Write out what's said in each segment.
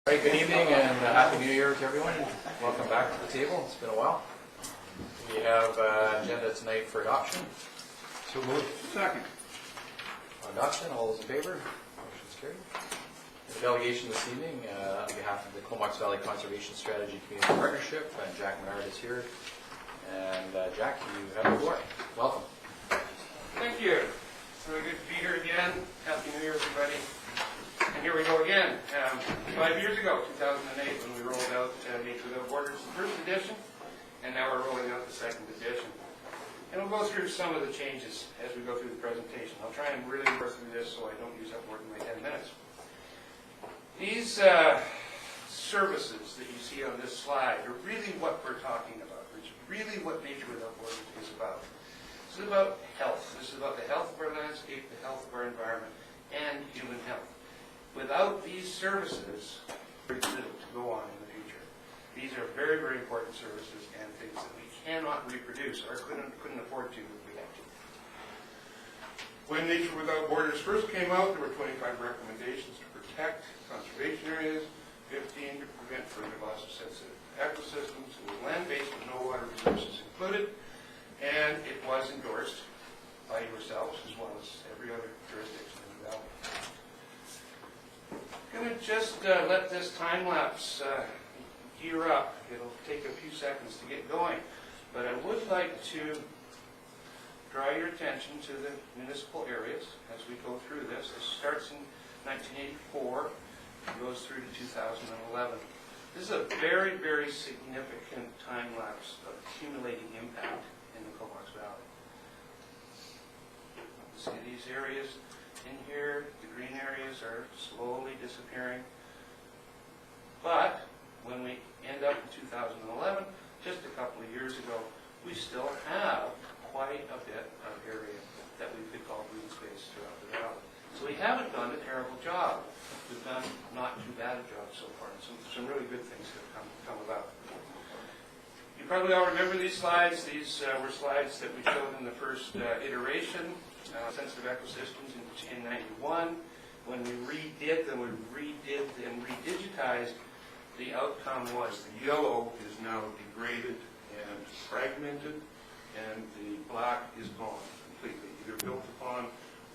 All right, good evening and Happy New Year to everyone. Welcome back to the table. It's been a while. We have agenda tonight for adoption. So moved. Second. Adoption, all those in favor? Motion's carried. The delegation this evening, on behalf of the Comox Valley Conservation Strategy Community Partnership, Jack Menard is here. And Jack, you have the floor. Welcome. Thank you. It's really good to be here again. Happy New Year, everybody. And here we go again. 5 years ago, 2008, when we rolled out Nature Without Borders, the first edition, and now we're rolling out the second edition. And we'll go through some of the changes as we go through the presentation. I'll try and really work through this so I don't use up more than my 10 minutes. These services that you see on this slide are really what we're talking about. It's really what Nature Without Borders is about. This is about health. This is about the health of our landscape, the health of our environment, and human health. Without these services, there's little to go on in the future. These are very, very important services and things that we cannot reproduce or couldn't afford to if we had to. When Nature Without Borders first came out, there were 25 recommendations to protect conservation areas, 15 to prevent further loss of sensitive ecosystems. It was land-based with no water resources included, and it was endorsed by yourselves as well as every other jurisdiction in the valley. I'm going to just let this time lapse gear up. It'll take a few seconds to get going, but I would like to draw your attention to the municipal areas as we go through this. This starts in 1984 and goes through to 2011. This is a very, very significant time lapse of accumulating impact in the Comox Valley. See these areas in here, the green areas are slowly disappearing. But when we end up in 2011, just a couple of years ago, we still have quite a bit of area that we could call green space throughout the valley. So we haven't done a terrible job. We've done not too bad a job so far, and some really good things have come about. You probably all remember these slides. These were slides that we showed in the first iteration, sensitive ecosystems in 91. When we redid them, we redid and redigitized, the outcome was the yellow is now degraded and fragmented, and the black is gone completely, either built upon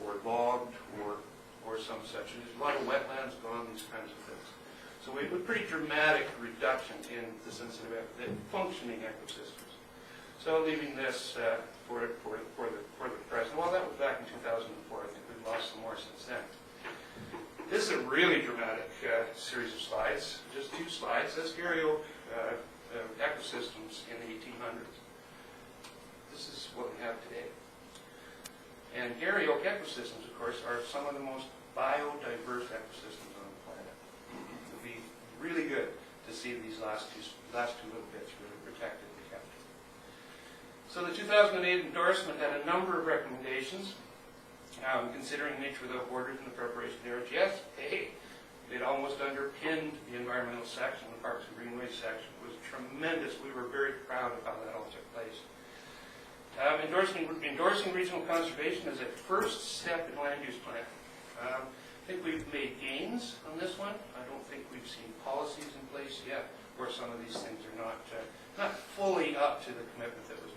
or logged or some such. And there's a lot of wetlands gone, these kinds of things. So we have a pretty dramatic reduction in the sensitive, the functioning ecosystems. So leaving this for the present. Well, that was back in 2004. I think we've lost some more since then. This is a really dramatic series of slides. Just two slides. That's Garry Oak ecosystems in the 1800s. This is what we have today. And Garry Oak ecosystems, of course, are some of the most biodiverse ecosystems on the planet. It would be really good to see these last two little bits really protected and kept. So the 2008 endorsement had a number of recommendations. Considering Nature Without Borders in the preparation of the RGS, it almost underpinned the environmental section, the Parks and Greenways section. It was tremendous. We were very proud of how that all took place. Endorsing regional conservation as a first step in land use plan. I think we've made gains on this one. I don't think we've seen policies in place yet where some of these things are not fully up to the commitment that was made.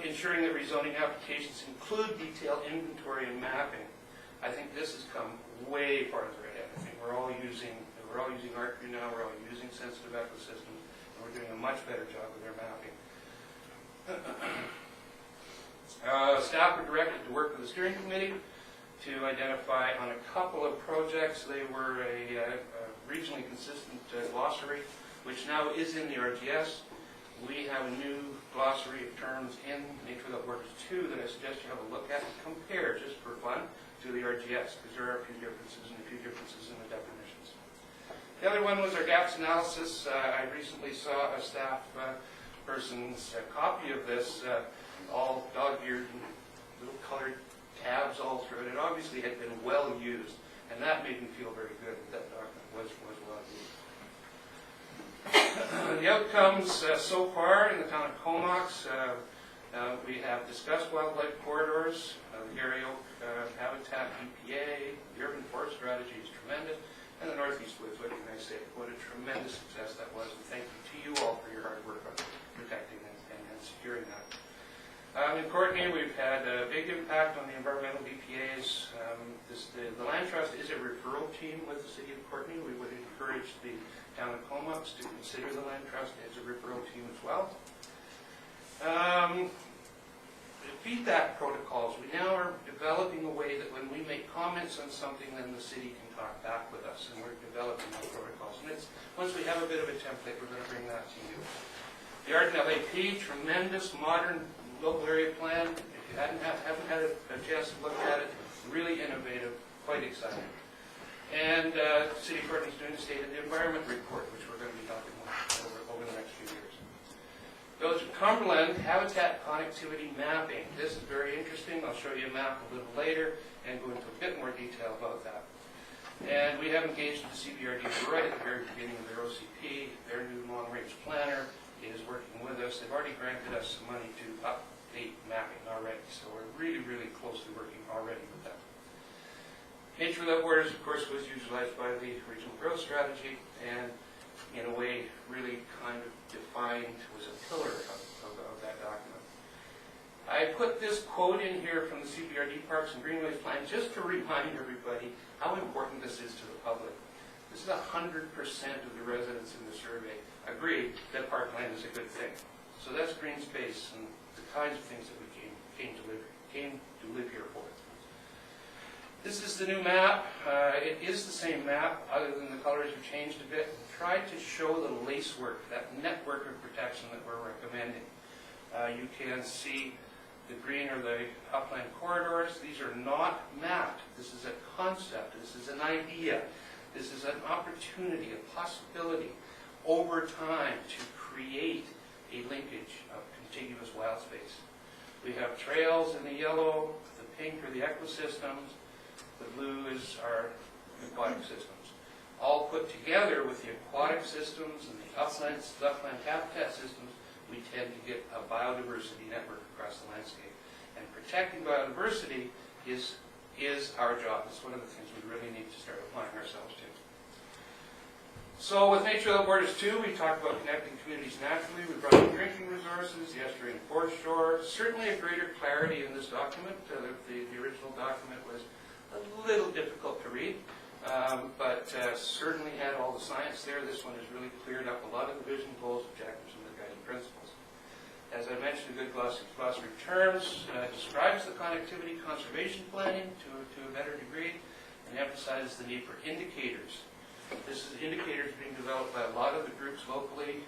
Ensuring that rezoning applications include detailed inventory and mapping. I think this has come way farther ahead. I think we're all using ArcView now. We're all using sensitive ecosystems, and we're doing a much better job with their mapping. Staff were directed to work with the steering committee to identify on a couple of projects. They were a regionally consistent glossary, which now is in the RGS. We have a new glossary of terms in Nature Without Borders 2 that I suggest you have a look at and compare just for fun to the RGS, because there are a few differences in the definitions. The other one was our gaps analysis. I recently saw a staff person's copy of this, all dog-eared and little colored tabs all through it. It obviously had been well used, and that made me feel very good that document was well used. The outcomes so far in the town of Comox, we have discussed wildlife corridors, the Garry Oak habitat EPA, the urban forest strategy is tremendous, and the Northeast Woods. What can I say? What a tremendous success that was, and thank you to you all for your hard work on protecting and securing that. In Courtenay, we've had a big impact on the environmental BPAs. The Land Trust is a referral team with the City of Courtenay. We would encourage the town of Comox to consider the Land Trust as a referral team as well. Feedback protocols. We now are developing a way that when we make comments on something, then the city can talk back with us, and we're developing those protocols. And once we have a bit of a template, we're going to bring that to you. The Arden LAP, tremendous modern local area plan. If you haven't had a chance to look at it, really innovative, quite exciting. And City of Courtenay is doing the State of the Environment report, which we're going to be talking about over the next few years. Village of Cumberland, habitat connectivity mapping. This is very interesting. I'll show you a map a little later and go into a bit more detail about that. And we have engaged the CBRD right at the very beginning of their OCP. Their new long-range planner is working with us. They've already granted us some money to update mapping already. So we're really, really closely working already with them. Nature Without Borders, of course, was utilized by the Regional Growth Strategy, and in a way, really kind of defined, was a pillar of that document. I put this quote in here from the CBRD Parks and Greenways Plan just to remind everybody how important this is to the public. This is 100% of the residents in the survey agree that parkland is a good thing. So that's green space and the kinds of things that we came to live here for. This is the new map. It is the same map, other than the colors have changed a bit. Tried to show the lacework, that network of protection that we're recommending. You can see the green are the upland corridors. These are not mapped. This is a concept. This is an idea. This is an opportunity, a possibility over time to create a linkage of contiguous wild space. We have trails in the yellow, the pink are the ecosystems, the blue is our aquatic systems. All put together with the aquatic systems and the upland habitat systems, we tend to get a biodiversity network across the landscape. And protecting biodiversity is our job. It's one of the things we really need to start applying ourselves to. So with Nature Without Borders 2, we talked about connecting communities naturally. We brought in drinking resources, the estuary and foreshore. Certainly a greater clarity in this document. The original document was a little difficult to read. But certainly had all the science there. This one has really cleared up a lot of the vision, goals, objectives, and the guiding principles. As I mentioned, a good glossary of terms describes the connectivity conservation planning to a better degree and emphasizes the need for indicators. This is indicators being developed by a lot of the groups locally.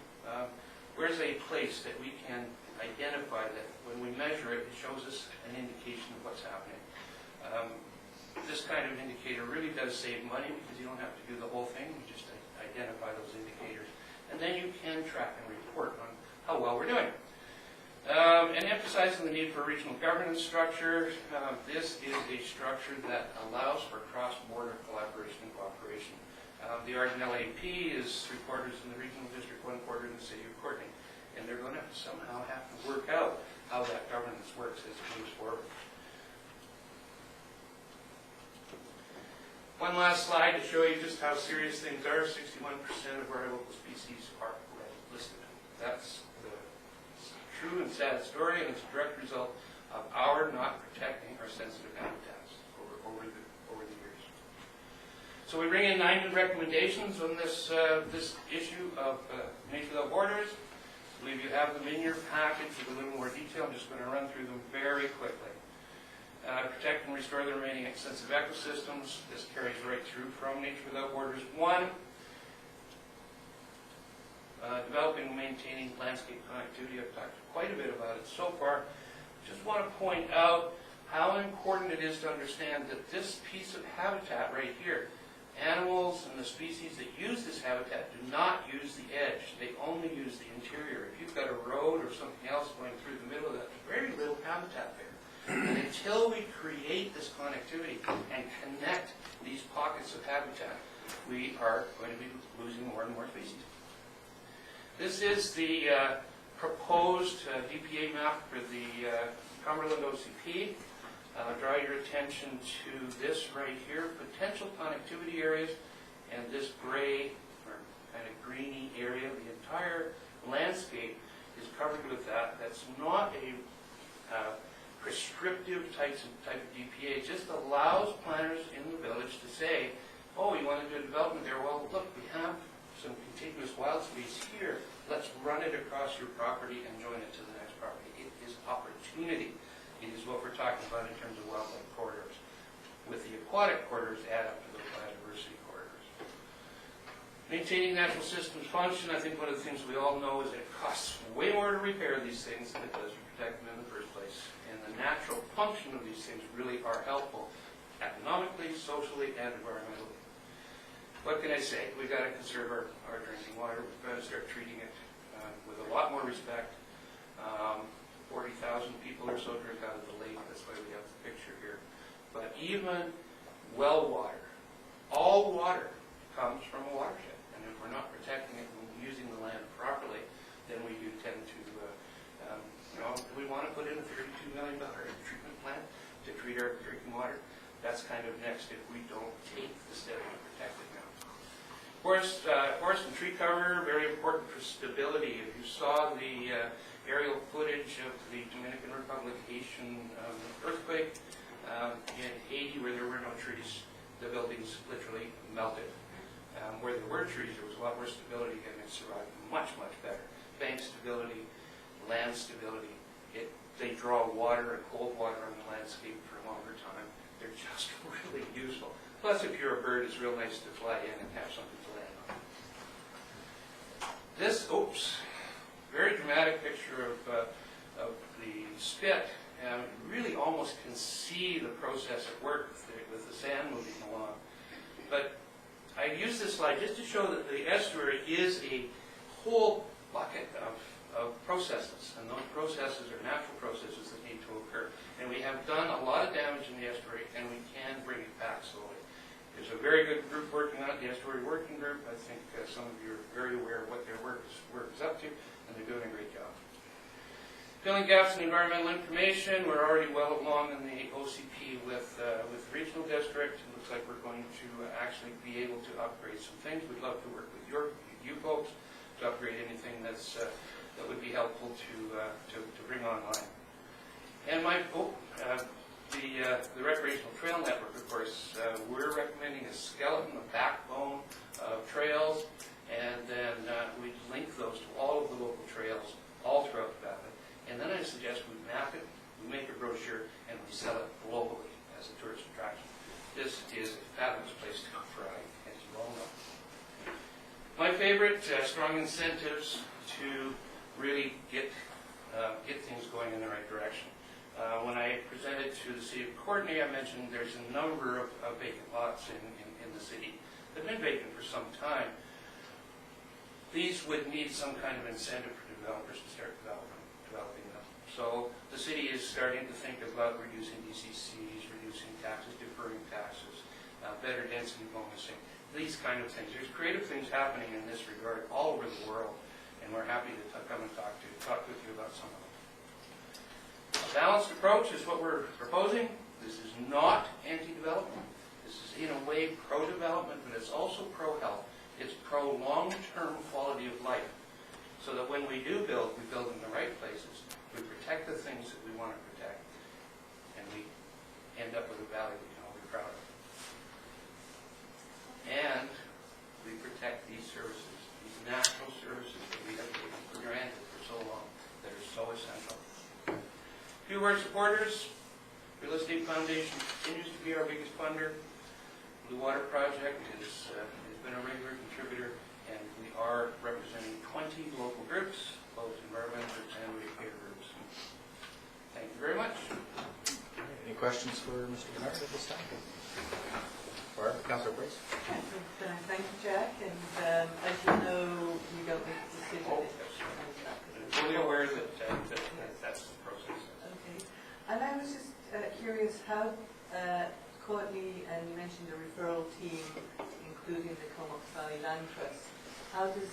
Where's a place that we can identify that when we measure it, it shows us an indication of what's happening. This kind of indicator really does save money because you don't have to do the whole thing. You just identify those indicators. And then you can track and report on how well we're doing. And emphasizing the need for a regional governance structure. This is a structure that allows for cross-border collaboration and cooperation. The Arden LAP is 3/4 in the regional district, 1/4 in the city of Courtenay. And they're going to somehow have to work out how that governance works as it moves forward. One last slide to show you just how serious things are. 61% of our local species are listed. That's the true and sad story, and it's a direct result of our not protecting our sensitive habitats over the years. So we bring in 9 new recommendations on this issue of Nature Without Borders. I believe you have them in your package with a little more detail. I'm just going to run through them very quickly. Protect and restore the remaining extensive ecosystems. This carries right through from Nature Without Borders 1. Developing and maintaining landscape connectivity. I've talked quite a bit about it so far. Just want to point out how important it is to understand that this piece of habitat right here, animals and the species that use this habitat do not use the edge. They only use the interior. If you've got a road or something else going through the middle of that, there's very little habitat there. And until we create this connectivity and connect these pockets of habitat, we are going to be losing more and more species. This is the proposed DPA map for the Cumberland OCP. Draw your attention to this right here, potential connectivity areas And this gray or kind of greeny area, the entire landscape is covered with that. That's not a prescriptive type of DPA. It just allows planners in the village to say, oh, you want to do a development there? Well, look, we have some contiguous wild space here. Let's run it across your property and join it to the next property. It is opportunity. It is what we're talking about in terms of wildlife corridors. With the aquatic corridors, add up to those biodiversity corridors. Maintaining natural systems function, I think one of the things we all know is it costs way more to repair these things than it does to protect them in the first place. And the natural function of these things really are helpful economically, socially, and environmentally. What can I say? We've got to conserve our drinking water. We've got to start treating it with a lot more respect. 40,000 people or so drink out of the lake. That's why we have the picture here. But even well water, all water comes from a watershed. And if we're not protecting it and using the land properly, then we do tend to, we want to put in a $32 million treatment plant to treat our drinking water. That's kind of next if we don't take the step to protect it now. Forest and tree cover, very important for stability. If you saw the aerial footage of the Dominican Republic Haitian earthquake in Haiti where there were no trees, the buildings literally melted. Where there were trees, there was a lot more stability and it survived much, much better. Bank stability, land stability. They draw water and cold water on the landscape for a longer time. They're just really useful. Plus, if you're a bird, it's real nice to fly in and have something to land on. This, very dramatic picture of the spit. And you really almost can see the process at work with the sand moving along. But I use this slide just to show that the estuary is a whole bucket of processes, and those processes are natural processes that need to occur. And we have done a lot of damage in the estuary, and we can bring it back slowly. There's a very good group working on it, the Estuary Working Group. I think some of you are very aware of what their work is up to, and they're doing a great job. Filling gaps in environmental information. We're already well along in the OCP with the regional district. It looks like we're going to actually be able to upgrade some things. We'd love to work with you folks to upgrade anything that would be helpful to bring online. And the recreational trail network, of course, we're recommending a skeleton, a backbone of trails, and then we link those to all of the local trails all throughout the valley. And then I suggest we map it, we make a brochure, and we sell it globally as a tourist attraction. This is a fabulous place to go for riding, as you all know. My favorite, strong incentives to really get things going in the right direction. When I presented to the City of Courtenay, I mentioned there's a number of vacant lots in the city that have been vacant for some time. These would need some kind of incentive for developers to start developing them. So the city is starting to think about reducing DCCs, reducing taxes, deferring taxes, better density bonusing, these kind of things. There's creative things happening in this regard all over the world, and we're happy to come and talk with you about some of them. A balanced approach is what we're proposing. This is not anti-development. This is in a way pro-development, but it's also pro-health. It's pro-long-term quality of life. So that when we do build, we build in the right places. We protect the things that we want to protect. And we end up with a valley we can all be proud of. And we protect these services, these natural services that we have taken for granted for so long, that are so essential. Few of our supporters, Real Estate Foundation continues to be our biggest funder. Blue Water Project has been a regular contributor, and we are representing 20 local groups, both environmental groups and ratepayer groups. Thank you very much. Any questions for Mr. Bernard at this time? Or Councillor Price? Thank you, Jack. And as you know, you don't make a decision. I'm fully aware that that's the process. Okay. And I was just curious how Courtney, and you mentioned the referral team, including the Comox Valley Land Trust. How does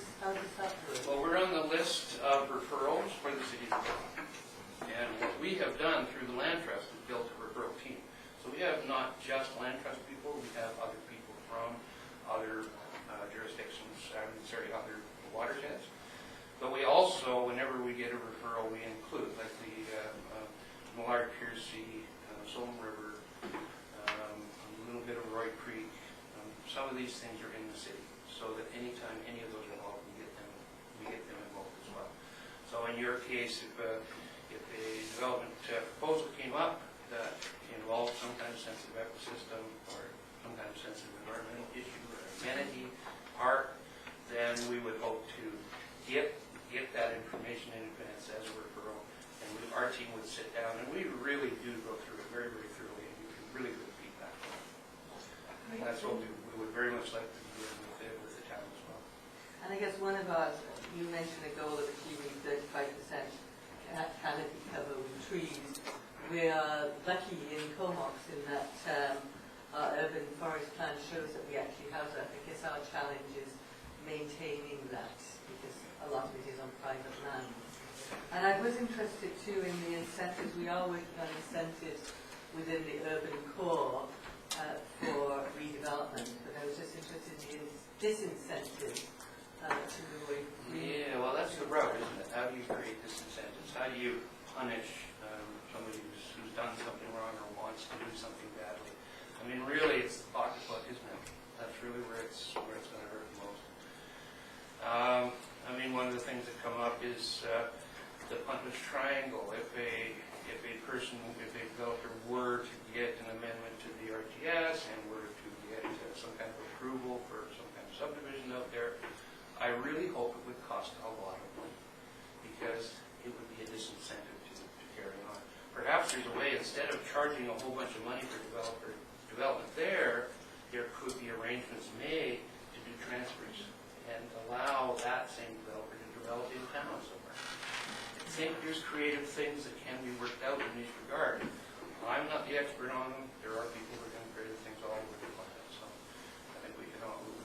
that work? Well, we're on the list of referrals for the city of Courtenay. And what we have done through the Land Trust is built a referral team. So we have not just Land Trust people, we have other people from other jurisdictions, other watersheds. But we also, whenever we get a referral, we include, like the Millard Piercy, Solom River, a little bit of Roy Creek. Some of these things are in the city, so that anytime any of those are involved, we get them involved as well. So in your case, if a development proposal came up that involved some kind of sensitive ecosystem or some kind of sensitive environmental issue or amenity park, then we would hope to get that information in advance as a referral, and our team would sit down, and we really do go through it very, very thoroughly, and you can really good feedback on it. And that's what we would very much like to be doing with the town as well. And I guess one of our, you mentioned a goal of achieving 35% canopy cover with trees. We are lucky in Comox in that our urban forest plan shows that we actually have that. I guess our challenge is maintaining that, because a lot of it is on private land. And I was interested too in the incentives. We are working on incentives within the urban core for redevelopment, but I was just interested in disincentives to avoid. Yeah, well, that's the rub, isn't it? How do you create disincentives? How do you punish somebody who's done something wrong or wants to do something badly? I mean, really, it's the pocketbook, isn't it? That's really where it's going to hurt the most. I mean, one of the things that come up is the Puntless Triangle. If a developer were to get an amendment to the RTS and were to get some kind of approval for some kind of subdivision out there, I really hope it would cost a lot of money, because it would be a disincentive to carry on. Perhaps there's a way, instead of charging a whole bunch of money for development there could be arrangements made to do transfers and allow that same developer to develop in town somewhere. I think there's creative things that can be worked out in this regard. I'm not the expert on them. There are people who are doing creative things all over the planet. So I think it would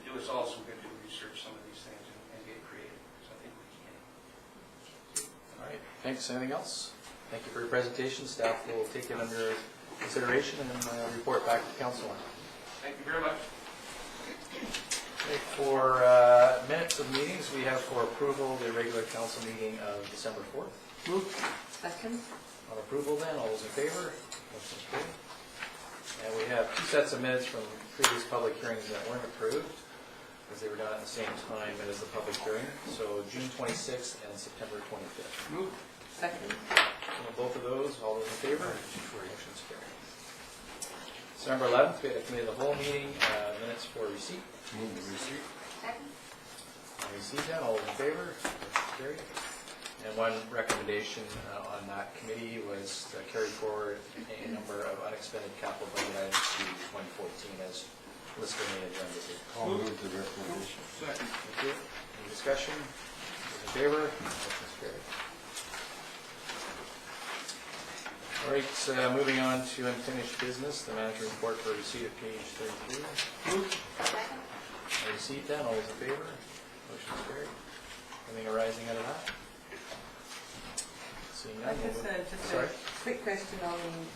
do us all some good to research some of these things and get creative, because I think we can. All right, thanks. Anything else? Thank you for your presentation. Staff will take it under consideration and report back to council. Thank you very much. Okay, for minutes of meetings, we have for approval the regular council meeting of December 4th. Move. Second. On approval then, all those in favor? Motion is carried. And we have two sets of minutes from previous public hearings that weren't approved, because they were done at the same time as the public hearing. So June 26th and September 25th. Move. Second. On both of those, all those in favor? Motion is carried. December 11th, we had a committee of the whole meeting, minutes for receipt. Move the receipt. Second. Receipt then, all those in favor? Motion is carried. And one recommendation on that committee was to carry forward a number of unexpended capital budget items to 2014 as listed in the agenda. I'll move the recommendation. Second. Thank you. Any discussion? Those in favor? Motion is carried. All right, moving on to unfinished business, the manager report for receipt of page 33. Move. Second. Receipt then, all those in favor? Motion is carried. Anything arising out of that? Seeing none, Just sorry? a quick question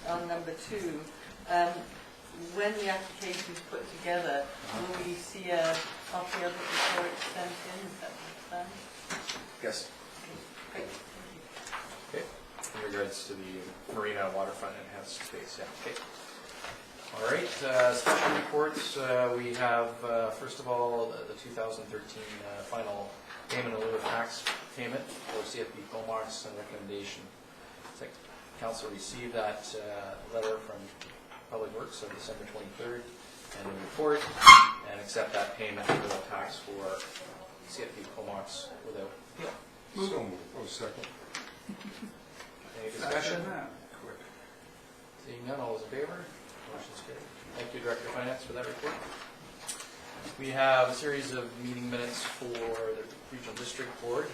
on number 2. When the application is put together, will we see a copy of it before it's sent in? Is that the plan? Yes. Okay, great. Okay. In regards to the marina waterfront enhanced space, yeah. Okay. All right, special reports. We have, first of all, the 2013 final payment in lieu of tax payment for CFB Comox and recommendation. I think council received that letter from Public Works on December 23rd and the report, and accept that payment in lieu of tax for CFB Comox without appeal. So move. Oh, second. Any discussion? Seeing none, all those in favor? Motion's carried. Thank you, Director of Finance, for that report. We have a series of meeting minutes for the Regional District Board,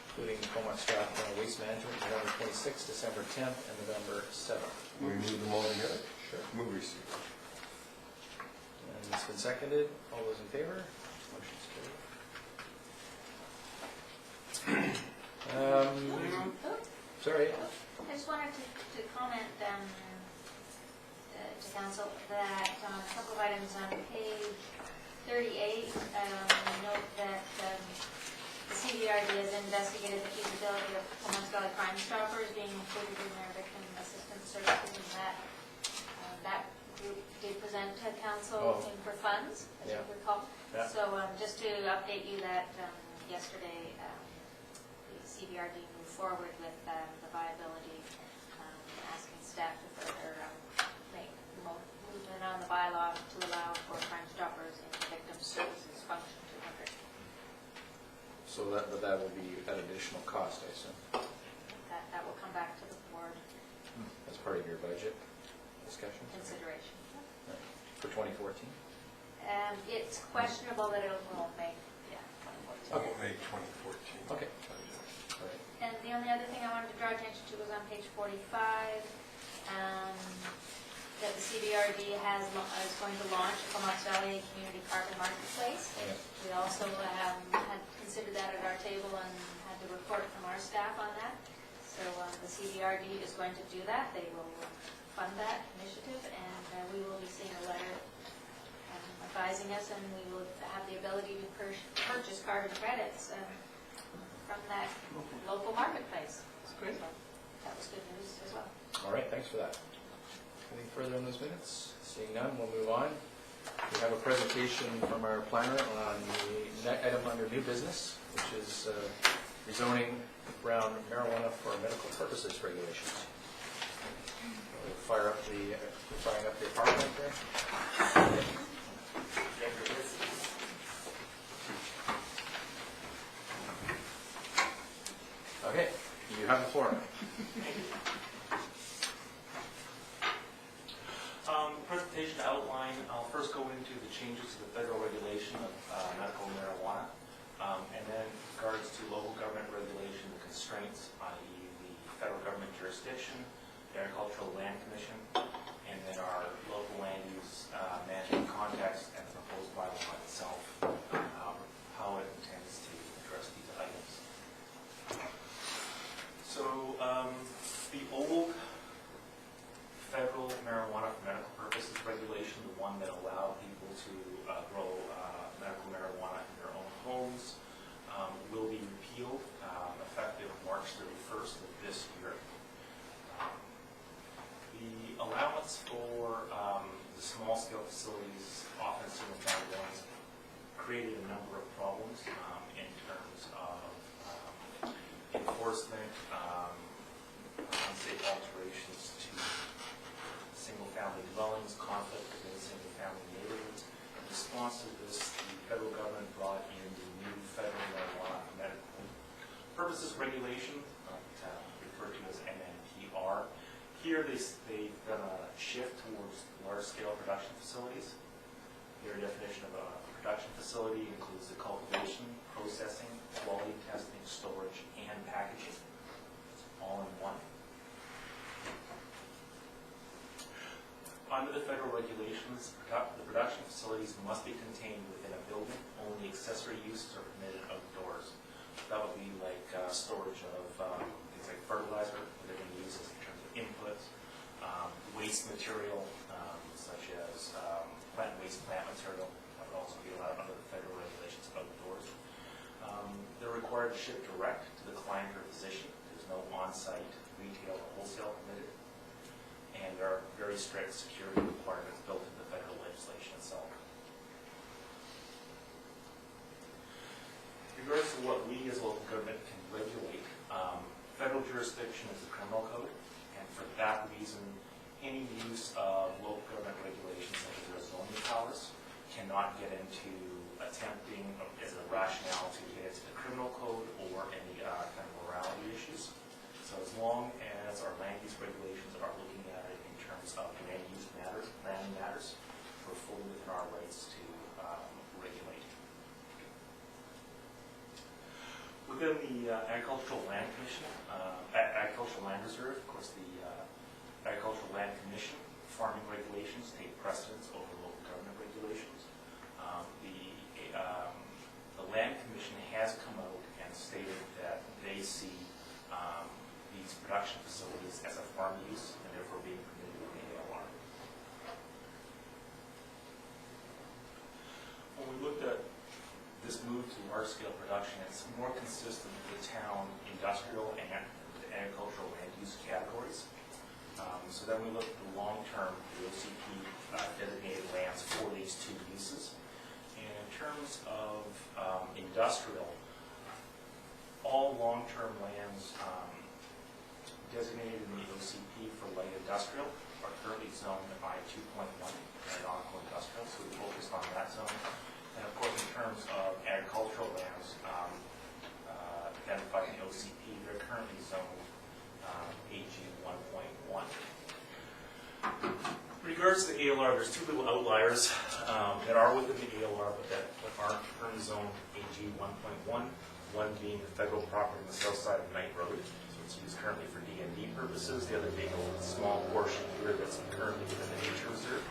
including the Comox Staff and Waste Management, November 26th, December 10th, and November 7th. We move them all together? Sure. Move receipt. And it's been seconded. All those in favor? Motion's carried. Sorry. I just wanted to comment to council that a couple of items on page 38, note that the CBRD has investigated the feasibility of Comox Valley Crime Stoppers being included in their victim assistance services, and that group did present to council Oh. for funds, as you Yeah. recall. Yeah. So just to update you that yesterday, the CBRD moved forward with the viability, asking staff to further make movement on the bylaw to allow for Crime Stoppers in the victim services function 200. So that will be at additional cost, I assume, That will come back to the board as part of your budget discussions consideration. for 2014? It's questionable that it will make, yeah, 2014. Okay. May 2014. Okay. All right. And the only other thing I wanted to draw attention to was on page 45, that the CBRD is going to launch a Comox Valley Community Carbon Marketplace. Oh, yeah. We also had considered that at our table and had the report from our staff on that. So the CBRD is going to do that. They will fund that initiative, and we will be seeing a letter advising us, and we will have the ability to purchase carbon credits from that local marketplace. That's great. So that was good news as well. All right, thanks for that. Anything further on those minutes? Seeing none, we'll move on. We have a presentation from our planner on the item under new business, which is rezoning around marijuana for medical purposes regulations. We'll firing up the apartment there. Okay, you have the floor. Presentation outline, I'll first go into the changes to the federal regulation of medical marijuana, and then in regards to local government regulation, the constraints, i.e. the federal government jurisdiction, the Agricultural Land Commission, and then our local land use management context and the proposed bylaw itself, how it intends to address these items. So the old federal marijuana for medical purposes regulation, the one that allowed people to grow medical marijuana in their own homes, will be repealed effective March 31st of this year. The allowance for the small-scale facilities, often single-family ones, created a number of problems in terms of enforcement, unsafe alterations to single-family dwellings, conflict within single-family neighborhoods. In response to this, the federal government brought in the new federal marijuana for medical purposes regulation, referred to as MMPR. Here they've done a shift towards large-scale production facilities. Their definition of a production facility includes the cultivation, processing, quality testing, storage, and packaging. It's all in one. Under the federal regulations, the production facilities must be contained within a building. Only accessory uses are permitted outdoors. That would be like storage of things like fertilizer that they're going to use in terms of inputs, waste material such as plant material. That would also be allowed under the federal regulations outdoors. They're required to ship direct to the client or physician. There's no on-site retail or wholesale permitted. And there are very strict security requirements built into the federal legislation itself. In regards to what we as local government can regulate, federal jurisdiction is the criminal code, and for that reason, any use of local government regulations such as their zoning powers cannot get into attempting as a rationale to get into the criminal code or any kind of morality issues. So as long as our land use regulations are looking at it in terms of land use matters, planning matters, we're fully within our rights to regulate. Within the Agricultural Land Commission, Agricultural Land Reserve, of course, the Agricultural Land Commission farming regulations take precedence over local government regulations. The Land Commission has come out and stated that they see these production facilities as a farm use and therefore being permitted in the ALR. When we large-scale production, it's more consistent with the town industrial and agricultural land use categories. So then we look at the long-term, the OCP designated lands for these two uses. And in terms of industrial, all long-term lands designated in the OCP for light industrial are currently zoned by 2.1 aeronautical industrial, so we focused on that zone. And of course, in terms of agricultural lands identified in the OCP, they're currently zoned AG 1.1. In regards to the ALR, there's two little outliers that are within the ALR, but that aren't currently zoned AG 1.1. One being the federal property on the south side of Knight Road, so it's used currently for D&D purposes. The other being a small portion here that's currently within the nature reserve.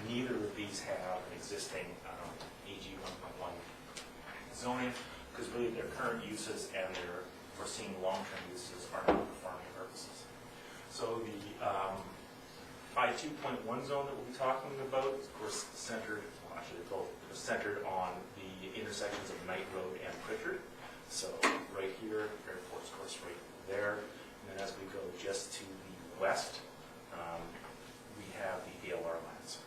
Neither of these have existing AG 1.1 zoning, because really their current uses and their foreseen long-term uses are not for farming purposes. So the I-2.1 zone that we'll be talking about is, of course, centered, well, actually they're both centered on the intersections of Knight Road and Pritchard. So right here, airport's of course right there. And then as we go just to the west, we have the ALR lands.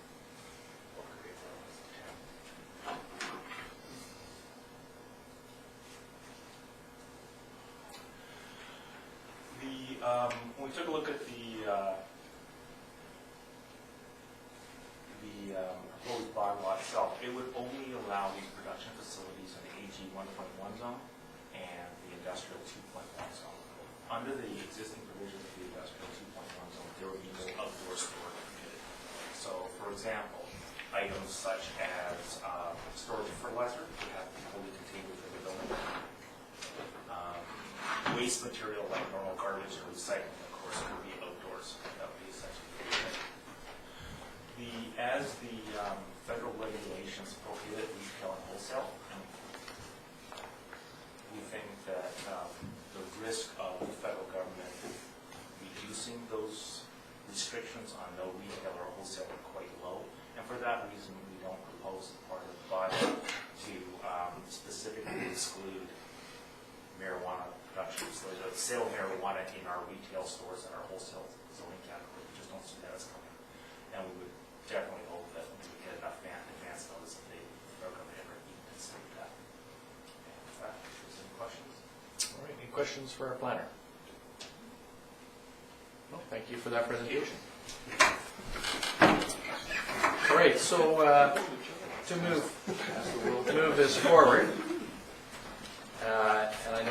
When we took a look at the proposed bylaw itself, it would only allow these production facilities in the AG 1.1 zone and the industrial 2.1 zone. Under the existing provisions of the industrial 2.1 zone, there would be no outdoor storage permitted. So, for example, items such as storage of fertilizer would have to be fully contained within the building. Waste material like normal garbage and recycling, of course, could be outdoors. That would be essentially as the federal regulations prohibit retail and wholesale, we think that the risk of the federal government reducing those restrictions on no retail or wholesale are quite low. And for that reason, we don't propose as part of the bylaw to specifically exclude marijuana production. So the sale of marijuana in our retail stores and our wholesale zoning category, we just don't see that as coming. And we would definitely hope that we would get enough advance notice that they are going to ever even consider that. And if there's any questions? All right, any questions for our planner? No, thank you for that presentation. All right, so to move this forward, and I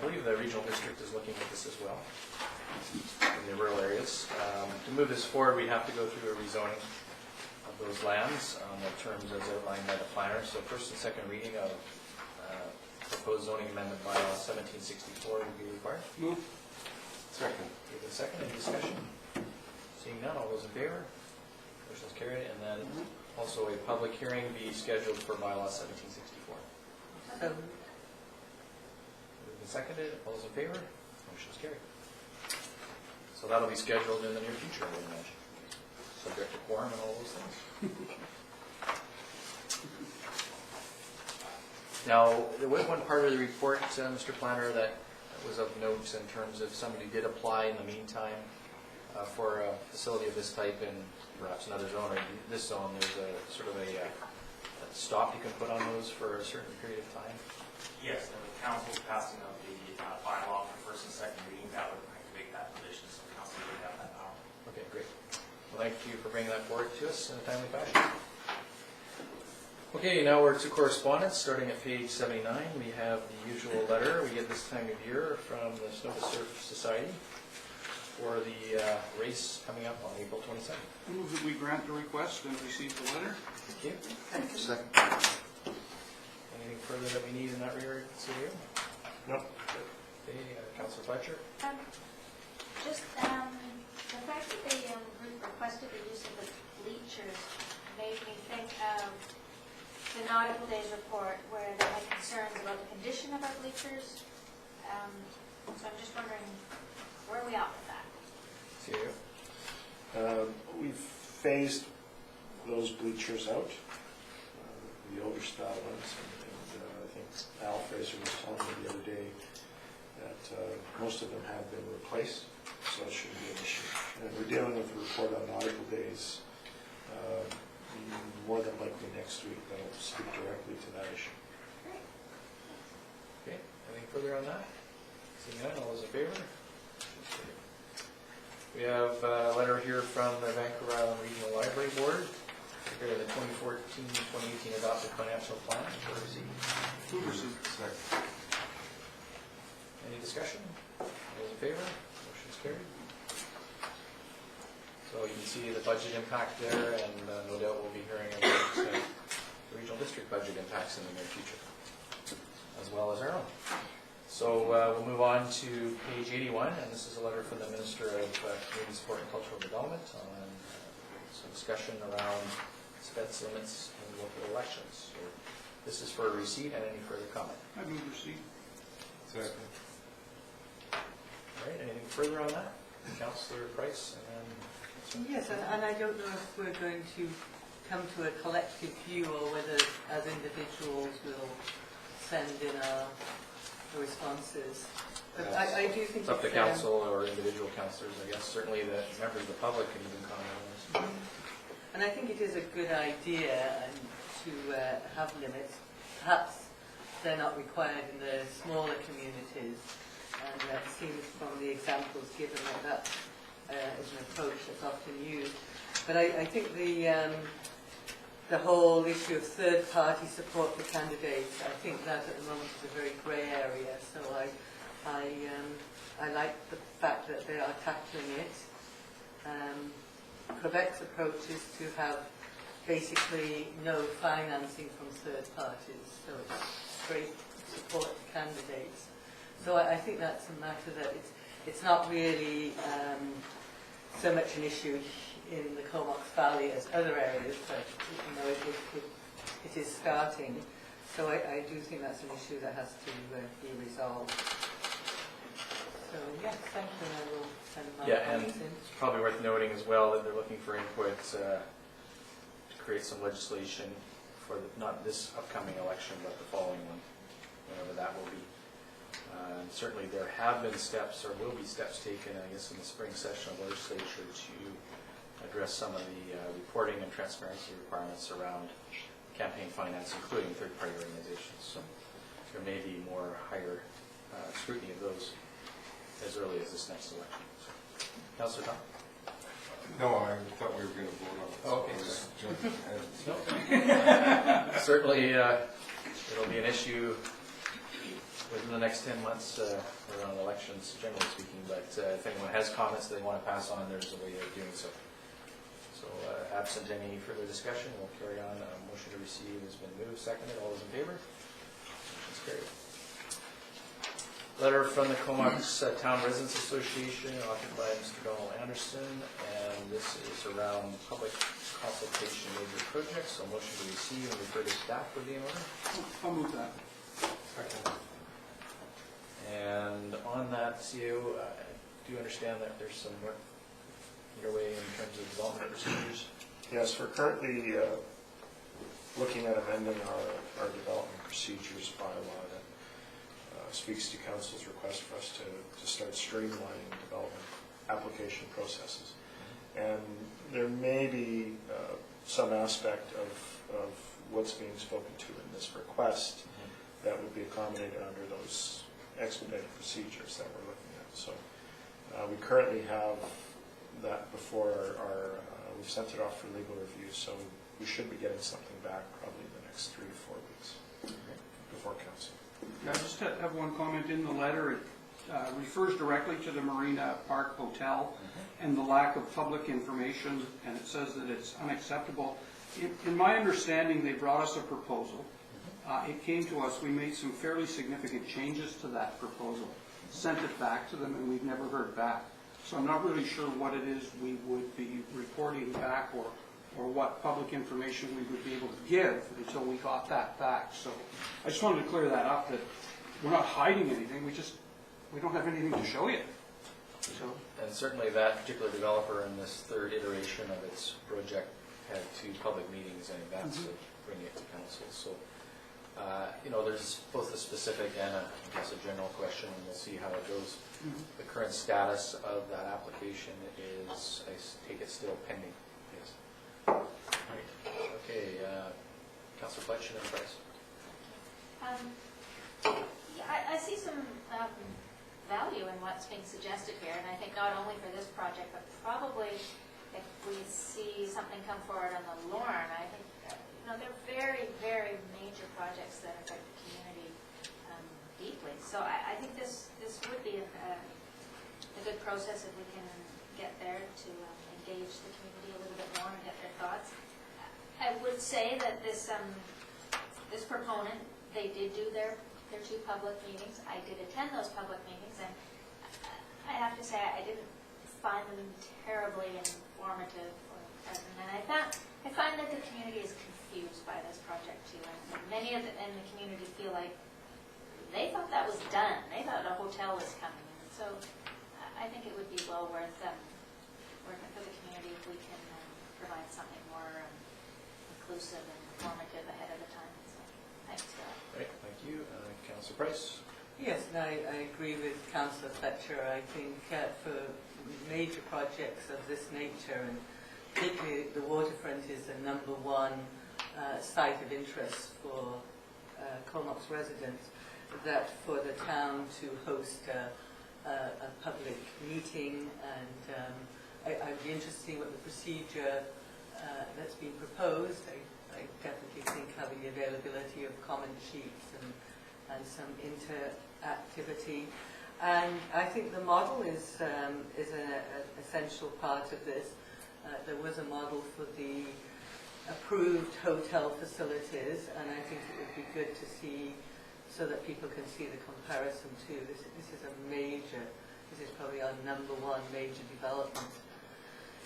believe the regional district is looking at this as well in the rural areas. To move this forward, we have to go through a rezoning of those lands on the terms as outlined by the planner. So first and second reading of proposed zoning amendment bylaw 1764 would be required. Move. Second. Give it a second. Any discussion? Seeing none, all those in favor? Motion is carried. And then also a public hearing be scheduled for bylaw 1764. So, Moved and seconded. All those in favor? Motion is carried. So that'll be scheduled in the near future, I would imagine. Subject to quorum and all those things. Now, there was one part of the report, Mr. Planner, that was of note in terms of somebody did apply in the meantime for a facility of this type in perhaps another zone or this zone. There's a sort of a stop you can put on those for a certain period of time. Yes, and the council's passing out the bylaw for first and second reading. That would activate that provision, so the council would have that power. Okay, great. Well, thank you for bringing that forward to us in a timely fashion. Okay, now we're to correspondence, starting at page 79. We have the usual letter we get this time of year from the Snow to Surf Society for the race coming up on April 22nd. Move that we grant the request and receive the letter. Thank you. Second. Anything further that we need in that regard, Sylvia? No. Okay, Councilor Fletcher? Just the fact that the group requested the use of the bleachers made me think of the Nautical Days report where they had concerns about the condition of our bleachers. So I'm just wondering, where are we at with that? Sylvia? We've phased those bleachers out, the older style ones, and I think appraiser was telling me the other day that most of them have been replaced, so it shouldn't be an issue. And we're dealing with a report on nautical days, more than likely next week, that'll speak directly to that issue. Okay, anything further on that? Seeing none, all those in favor? We have a letter here from the Vancouver Island Regional Library Board regarding the 2014-2018 adopted financial plan for receipt. Move receipt. Second. Any discussion? All those in favor? Motion's carried. So you can see the budget impact there, and no doubt we'll be hearing about the regional district budget impacts in the near future, as well as our own. So we'll move on to page 81, and this is a letter from the Minister of Community Support and Cultural Development on some discussion around expense limits in local elections. So this is for a receipt, and any further comment? I move receipt. Second. All right, anything further on that? Councillor Price, and then... Yes, and I don't know if we're going to come to a collective view or whether as individuals we'll send in our responses. But I do think It's up to council or individual councillors, I guess. Certainly the members of the public can even comment on this. And I think it is a good idea to have limits. Perhaps they're not required in the smaller communities, and it seems from the examples given that is an approach that's often used. But I think the whole issue of third-party support for candidates, I think that at the moment is a very grey area. So I like the fact that they are tackling it. Quebec's approach is to have basically no financing from third parties, so it's great support to candidates. So I think that's a matter that it's not really so much an issue in the Comox Valley as other areas, but it is starting. So I do think that's an issue that has to be resolved. So yes, thank you, and I will send my comments in. It's probably worth noting as well that they're looking for input to create some legislation for not this upcoming election, but the following one, whenever that will be. Certainly there have been steps, or will be steps taken, I guess, in the spring session of the legislature to address some of the reporting and transparency requirements around campaign finance, including third-party organizations. So there may be more higher scrutiny of those as early as this next election. So, Councillor Tom? No, I thought we were going to vote on it. Oh, okay, I was jumping ahead. Certainly it'll be an issue within the next 10 months around elections, generally speaking, but if anyone has comments they want to pass on, there's a way of doing so. So absent any further discussion, we'll carry on. Motion to receive has been moved, seconded. All those in favor? Motion's carried. Letter from the Comox Town Residents Association, authored by Mr. Donald Anderson, and this is around public consultation major projects. So motion to receive and refer to staff would be in order. I'll move that. Second. And on that, CEO, do you understand that there's some work underway in terms of development procedures? Yes, we're currently looking at amending our development procedures bylaw that speaks to Council's request for us to start streamlining development application processes. And there may be some aspect of what's being spoken to in this request that would be accommodated under those expedited procedures that we're looking at. So we currently have that before we've sent it off for legal review, so we should be getting something back probably in the next 3 to 4 weeks before council. Yeah, I just have one comment in the letter. It refers directly to the Marina Park Hotel and the lack of public information, and it says that it's unacceptable. In my understanding, they brought us a proposal. It came to us, we made some fairly significant changes to that proposal, sent it back to them, and we've never heard back. So I'm not really sure what it is we would be reporting back or what public information we would be able to give until we got that back. So I just wanted to clear that up, that we're not hiding anything, we don't have anything to show yet. So. And certainly that particular developer in this third iteration of its project had 2 public meetings in advance of bringing it to council. So There's both a specific and I guess a general question, and we'll see how it goes. The current status of that application is, I take it, still pending? Yes. Right. Okay, Councillor Fletch and then Price. I see some value in what's being suggested here, and I think not only for this project, but probably if we see something come forward on the Lorne, I think, they're very, very major projects that affect the community deeply. So I think this would be a good process if we can get there to engage the community a little bit more and get their thoughts. I would say that this proponent, they did do their 2 public meetings. I did attend those public meetings, and I have to say I didn't find them terribly informative or present. And I find that the community is confused by this project too, and many of in the community feel like they thought that was done. They thought a hotel was coming, and so I think it would be well worth working for the community if we can provide something more inclusive and informative ahead of the time. So thanks for that. Right, thank you. Councillor Price? Yes, and I agree with Councillor Fletcher. I think for major projects of this nature, and particularly the waterfront is the #1 site of interest for Comox residents, that for the town to host a public meeting, and I'd be interested to see what the procedure that's been proposed. I definitely think having the availability of comment sheets and some interactivity. And I think the model is an essential part of this. There was a model for the approved hotel facilities, and I think it would be good to see, so that people can see the comparison too. This is probably our #1 major development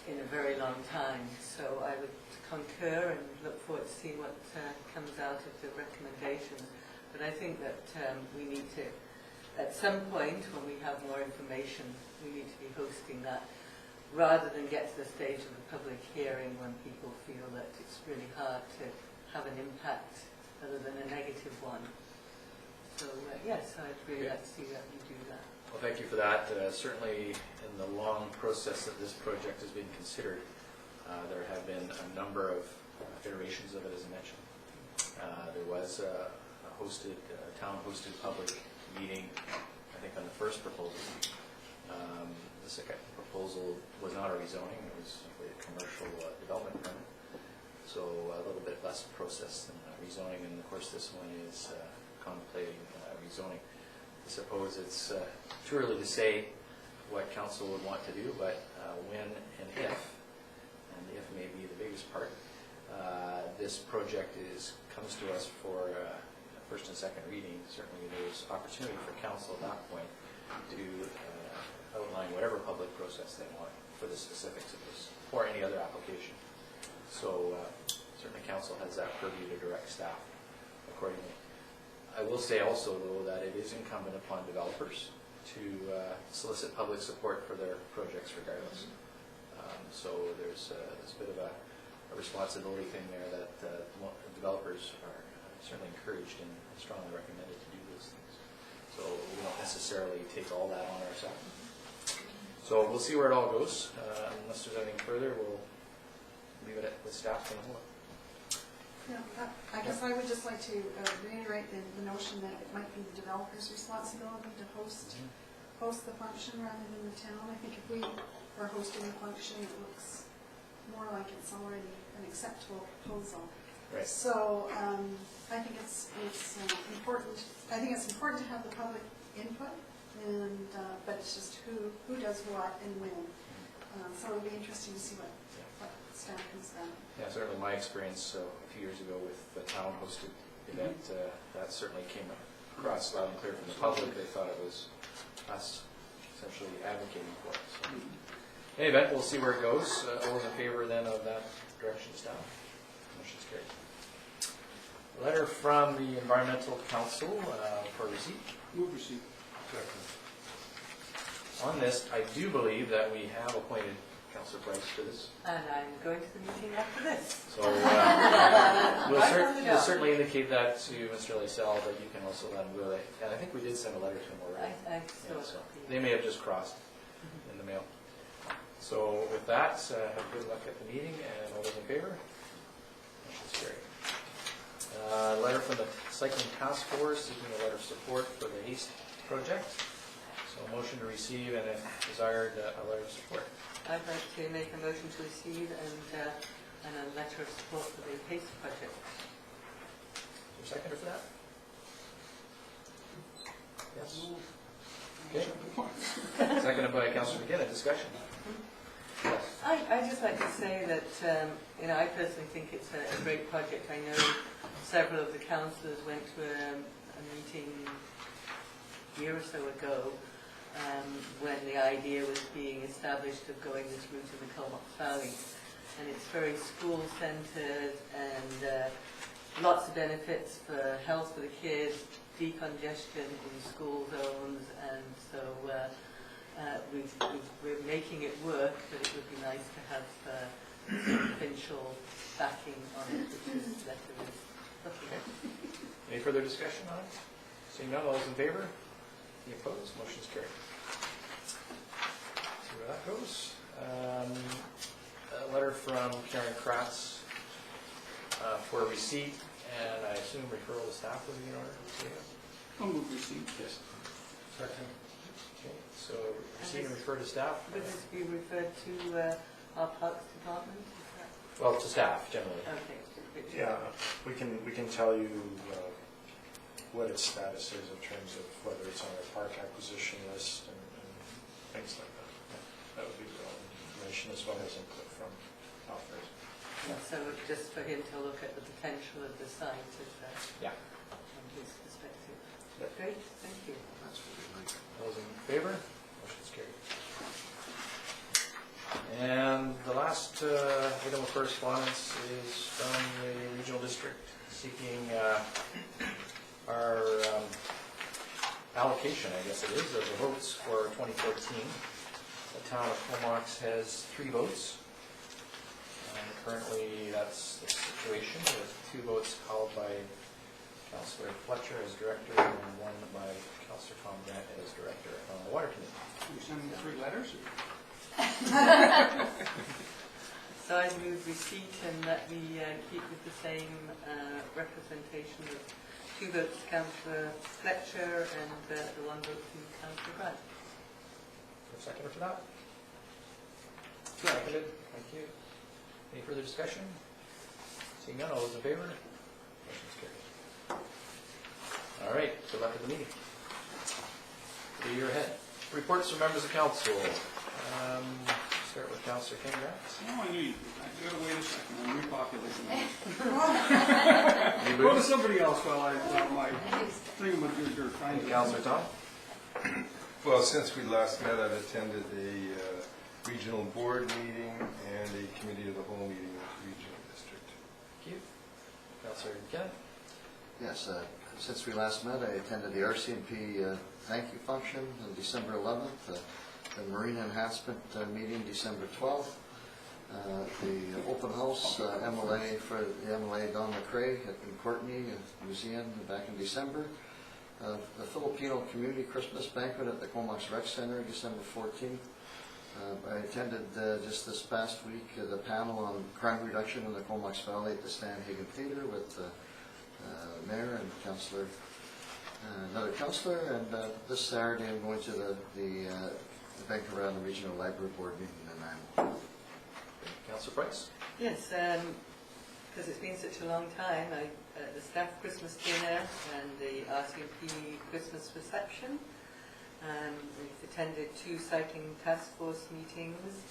in a very long time. So I would concur and look forward to seeing what comes out of the recommendations. But I think that we need to, at some point when we have more information, we need to be hosting that, rather than get to the stage of the public hearing when people feel that it's really hard to have an impact other than a negative one. So yes, I'd really like to see that we do that. Well, thank you for that. Certainly in the long process that this project has been considered, there have been a number of iterations of it, as I mentioned. There was a town-hosted public meeting, I think, on the first proposal. The second proposal was not a rezoning, it was simply a commercial development permit. So a little bit less process than rezoning, and of course this one is contemplating rezoning. I suppose it's too early to say what council would want to do, but when and if, and the if may be the biggest part, this project comes to us for first and second reading, certainly there's opportunity for council at that point to outline whatever public process they want for the specifics of this, or any other application. So certainly council has that purview to direct staff accordingly. I will say also, though, that it is incumbent upon developers to solicit public support for their projects regardless. So there's a bit of a responsibility thing there that developers are certainly encouraged and strongly recommended to do those things. So we don't necessarily take all that on ourselves. So we'll see where it all goes. Unless there's anything further, we'll leave it with staff and hold it. Yeah, I guess I would just like to reiterate the notion that it might be the developer's responsibility to host the function rather than the town. I think if we are hosting a function, it looks more like it's already an acceptable proposal. Right. So I think it's important. I think it's important to have the public input, and but it's just who does what and when. So it'll be interesting to see what staff comes down. Yeah, certainly my experience a few years ago with the town-hosted event, that certainly came across loud and clear from the public. They thought it was us essentially advocating for it. So, in any event, we'll see where it goes. All those in favor then of that direction staff? Motion's carried. Letter from the Environmental Council for receipt. Move receipt. On this, I do believe that we have appointed Councillor Price for this. And I'm going to the meeting after this. So Right on the we'll dot. certainly indicate that to Mr. Lysell, but you can also let him go. And I think we did send a letter to him already. I Yeah, saw so it. they may have just crossed in the mail. So with that, have good luck at the meeting, and all those in favor? Motion's carried. Letter from the Cycling Task Force seeking a letter of support for the HASTE project. So a motion to receive and if desired, a letter of support. I'd like to make a motion to receive and a letter of support for the HASTE project. Is there a seconder for that? Yes. Okay. Seconded by Councillor McGinnis. Discussion. Yes. I'd just like to say that, I personally think it's a great project. I know several of the councillors went to a meeting a year or so ago when the idea was being established of going this route in the Comox Valley. And it's very school-centred and lots of benefits for health for the kids, decongestion in school zones, and so we're making it work, but it would be nice to have provincial backing on it, which this letter is looking at. Any further discussion on it? Seeing none, all those in favor? Any opposed? Motion's carried. See where that goes. A letter from Karen Kratz for a receipt, and I assume referral to staff would be in order. I'll move receipt. Yes. Second. Okay, so receive and refer to staff? Would this be referred to our Parks Department? Is that Well, to staff, generally. okay? Yeah, we can tell you what its status is in terms of whether it's on our park acquisition list and things like that. That would be relevant information as well as input from offers. So just for him to look at the potential of the site Yeah. from his perspective. Yep. Great, thank you. All those in favor? Motion's carried. And the last item of correspondence is from the regional district seeking our allocation, I guess it is, of the votes for 2014. The town of Comox has 3 votes. And currently, that's the situation, with 2 votes held by Councillor Fletcher as director and 1 by Councillor Tom Grant as director on the water committee. You send me 3 letters? So I move receipt and that we keep with the same representation of 2 votes to Councillor Fletcher and the 1 vote to Councillor Grant. A seconder for that? Seconded. Thank you. Any further discussion? Seeing none, all those in favor? Motion's carried. All right, good luck at the meeting. The year ahead. Reports from members of council. Start with Councillor King Grant. Oh, I knew you. I gotta wait a second. I'm repopulating. Go to somebody else while my thingamajigger finds it. Councillor Tom? Well, since we last met, I've attended a regional board meeting and a committee of the whole meeting with the regional district. Thank you. Councillor McKinnon? Yes, since we last met, I attended the RCMP thank you function on December 11th, the Marina Enhancement meeting December 12th, the open house MLA for the MLA Don McRae in Courtney Museum back in December, the Filipino Community Christmas Banquet at the Comox Rec Center December 14th. I attended just this past week the panel on crime reduction in the Comox Valley at the Stan Hagen Theatre with Mayor and Councillor, another councillor, and this Saturday I'm going to the Vancouver Island Regional Library Board meeting in Nanaimo. Councillor Price? Yes, because it's been such a long time, the staff Christmas dinner and the RCMP Christmas reception. We've attended 2 cycling task force meetings.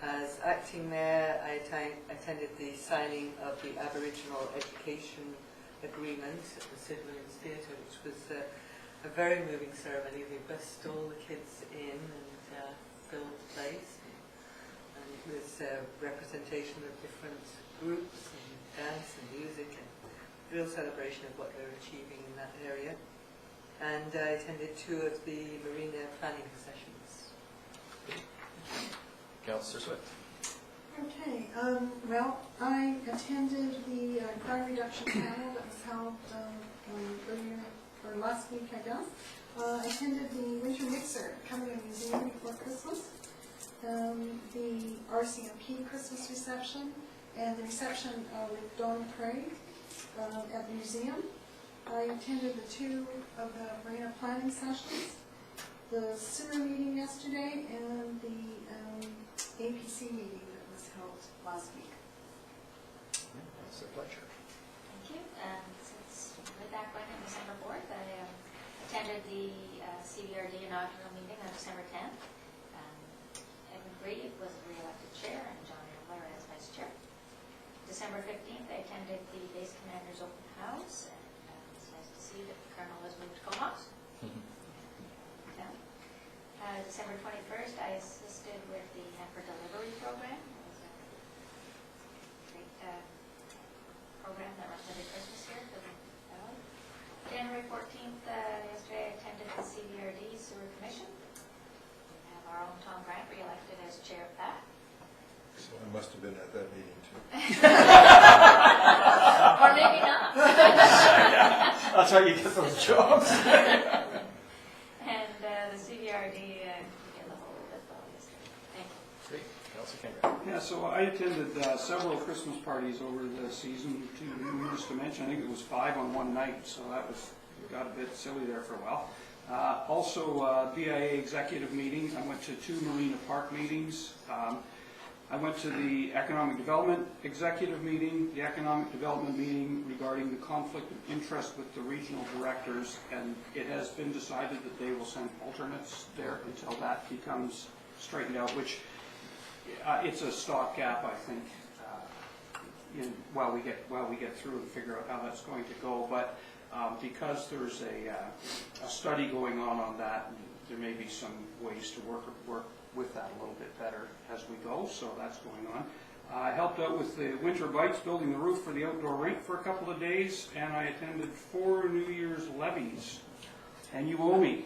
As acting mayor, I attended the signing of the Aboriginal Education Agreement at the Sid Williams Theatre, which was a very moving ceremony. They bussed all the kids in and filled the place. And it was a representation of different groups and dance and music and real celebration of what they're achieving in that area. And I attended 2 of the marina planning sessions. Councillor Swift. Okay, well, I attended the crime reduction panel that was held earlier, or last week, I guess. I attended the Winter Mixer coming to the museum before Christmas, the RCMP Christmas reception, and the reception with Don Craig at the museum. I attended the 2 of the Marina planning sessions, the SIMR meeting yesterday, and the APC meeting that was held last week. It's a pleasure. Thank you. And since we're back going on December 4th, I attended the CBRD inaugural meeting on December 10th. Evan Greve was re-elected chair and John Miller as vice chair. December 15th, I attended the base commander's open house, and it's nice to see that the colonel has moved to Comox. December 21st, I assisted with the hamper delivery program. It was a great program that runs every Christmas here for the valley. January 14th, yesterday I attended the CBRD Sewer Commission. We have our own Tom Grant re-elected as chair of that. So I must have been at that meeting too. Or maybe not. That's how you get those jobs. And the CBRD get a whole bit well yesterday. Thank you. Great. Councillor Kendrick. Yeah, so I attended several Christmas parties over the season, too numerous to mention. I think it was 5 on one night, so that got a bit silly there for a while. Also, BIA executive meeting. I went to 2 Marina Park meetings. I went to the Economic Development Executive meeting, the Economic Development meeting regarding the conflict of interest with the regional directors, and it has been decided that they will send alternates there until that becomes straightened out, which it's a stopgap, I think, while we get through and figure out how that's going to go. But because there's a study going on that, there may be some ways to work with that a little bit better as we go, so that's going on. I helped out with the Winter Bites, building the roof for the outdoor rink for a couple of days, and I attended 4 New Year's levees, and you owe me.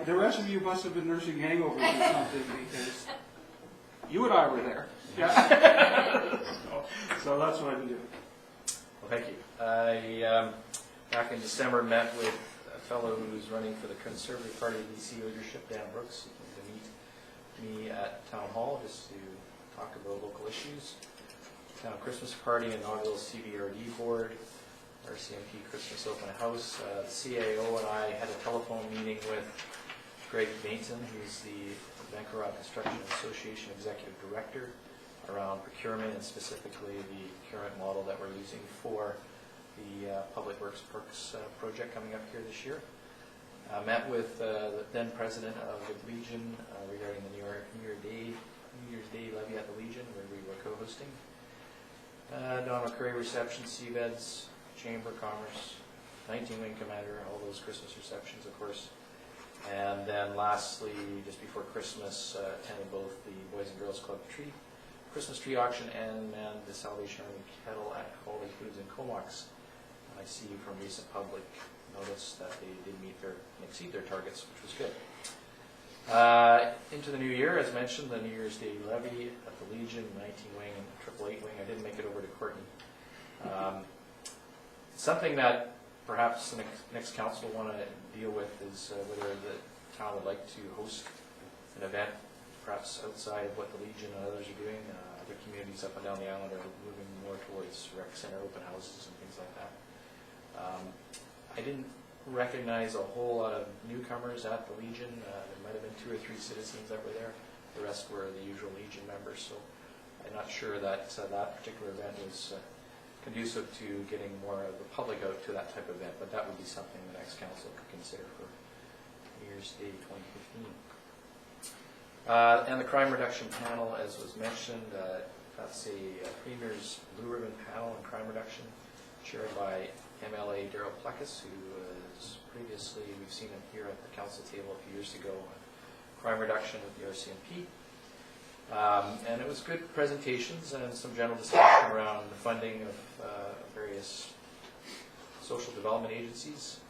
The rest of you must have been nursing hangovers or something, because you and I were there. Yeah. So that's what I've been doing. Well, thank you. I, back in December, met with a fellow who's running for the Conservative Party BC leadership, Dan Brooks. He came to meet me at Town Hall just to talk about local issues. Town Christmas party, inaugural CBRD board, RCMP Christmas open house. The CAO and I had a telephone meeting with Greg Bainton, who's the Vancouver Construction Association Executive Director, around procurement and specifically the current model that we're using for the Public Works Perks project coming up here this year. Met with the then president of the Legion regarding the New Year's Day levy at the Legion, where we were co-hosting. Don McCurry reception, Seabeds, Chamber of Commerce, 19 Wing Commander, all those Christmas receptions, of course. And then lastly, just before Christmas, attended both the Boys and Girls Club Christmas tree auction and the Salvation Army kettle at Quality Foods in Comox. And I see from recent public notice that they did exceed their targets, which was good. Into the new year, as mentioned, the New Year's Day levy at the Legion, 19 Wing and 888 Wing. I didn't make it over to Courtney. Something that perhaps the next council will want to deal with is whether the town would like to host an event, perhaps outside of what the Legion and others are doing. Other communities up and down the island are moving more towards rec center open houses and things like that. I didn't recognize a whole lot of newcomers at the Legion. There might have been 2 or 3 citizens that were there. The rest were the usual Legion members, so I'm not sure that that particular event was conducive to getting more of the public out to that type of event, but that would be something the next council could consider for New Year's Day 2015. And the crime reduction panel, as was mentioned, that's a Premier's Blue Ribbon panel on crime reduction, chaired by MLA Daryl Plekas, who was previously, we've seen him here at the council table a few years ago on crime reduction with the RCMP. And it was good presentations and some general discussion around the funding of various social development agencies.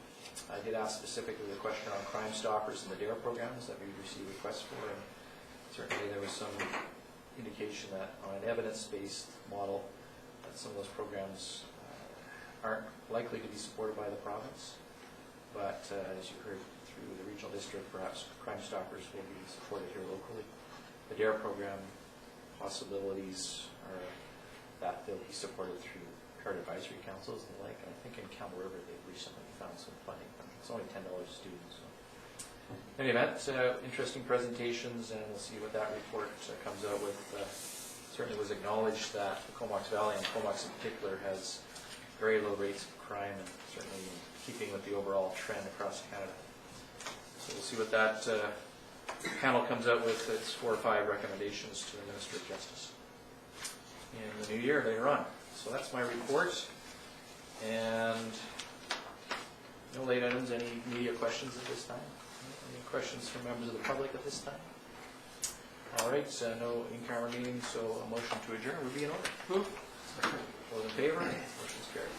I did ask specifically the question on Crime Stoppers and the DARE programs that we received requests for, and Certainly, there was some indication that on an evidence-based model, that some of those programs aren't likely to be supported by the province. But as you heard through the regional district, perhaps Crime Stoppers will be supported here locally. The DARE program possibilities are that they'll be supported through card advisory councils and the like. And I think in Campbell River they've recently found some funding. It's only $10 a student. So. In any event, interesting presentations, and we'll see what that report comes out with. Certainly was acknowledged that the Comox Valley, and Comox in particular, has very low rates of crime, and certainly in keeping with the overall trend across Canada. So we'll see what that panel comes out with, its 4 or 5 recommendations to the Minister of Justice in the new year later on. So that's my report. And no late items. Any media questions at this time? Any questions from members of the public at this time? All right, no in-camera meeting, so a motion to adjourn would be in order. Those in favor? Motion's carried.